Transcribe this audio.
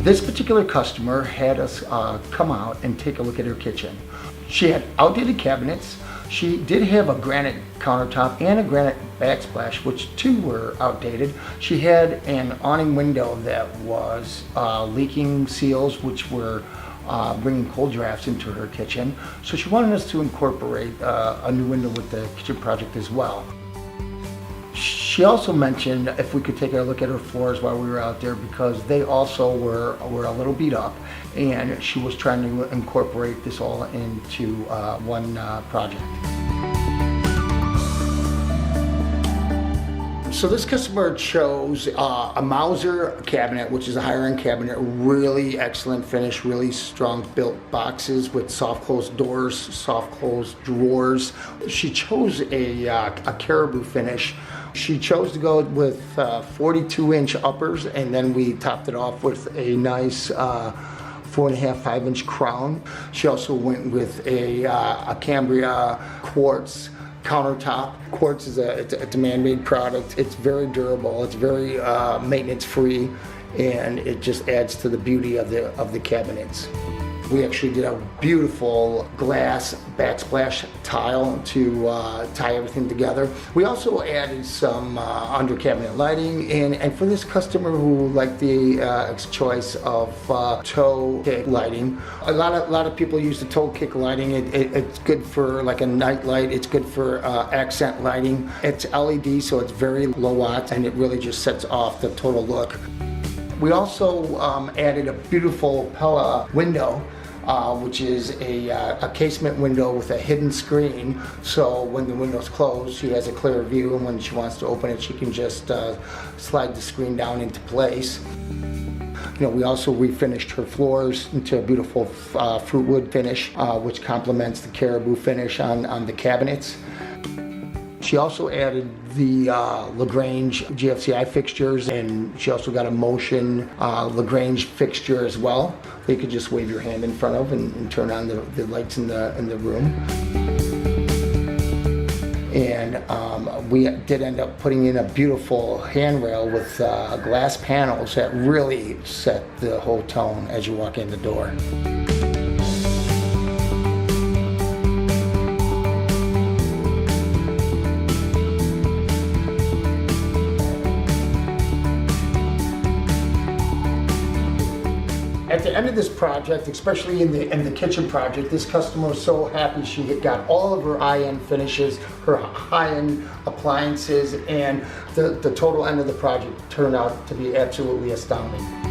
This particular customer had us come out and take a look at her kitchen. She had outdated cabinets. She did have a granite countertop and a granite backsplash, which too were outdated. She had an awning window that was leaking seals, which were bringing cold drafts into her kitchen. So she wanted us to incorporate a new window with the kitchen project as well. She also mentioned if we could take a look at her floors while we were out there, because they also were a little beat up, and she was trying to incorporate this all into one project. So this customer chose a Mauser cabinet, which is a higher end cabinet, really excellent finish, really strong built boxes with soft closed doors, soft closed drawers. She chose a caribou finish. She chose to go with 42-inch uppers, and then we topped it off with a nice 4.5, 5-inch crown. She also went with a Cambria Quartz countertop. Quartz is a man-made product. It's very durable. It's very maintenance-free, and it just adds to the beauty of the cabinets. We actually did a beautiful glass backsplash tile to tie everything together. We also added some under cabinet lighting, and for this customer who liked the choice of toe kick lighting, a lot of people use the toe kick lighting. It's good for like a night light. It's good for accent lighting. It's LED, so it's very low watt, and it really just sets off the total look. We also added a beautiful Pella window, which is a casement window with a hidden screen. So when the window's closed, she has a clear view, and when she wants to open it, she can just slide the screen down into place. You know, we also refinished her floors into a beautiful fruit wood finish, which complements the caribou finish on the cabinets. She also added the Lagrange GFCI fixtures, and she also got a motion Lagrange fixture as well. You could just wave your hand in front of and turn on the lights in the room. And we did end up putting in a beautiful handrail with glass panels that really set the whole tone as you walk in the door. At the end of this project, especially in the kitchen project, this customer was so happy she had got all of her high-end finishes, her high-end appliances, and the total end of the project turned out to be absolutely astounding.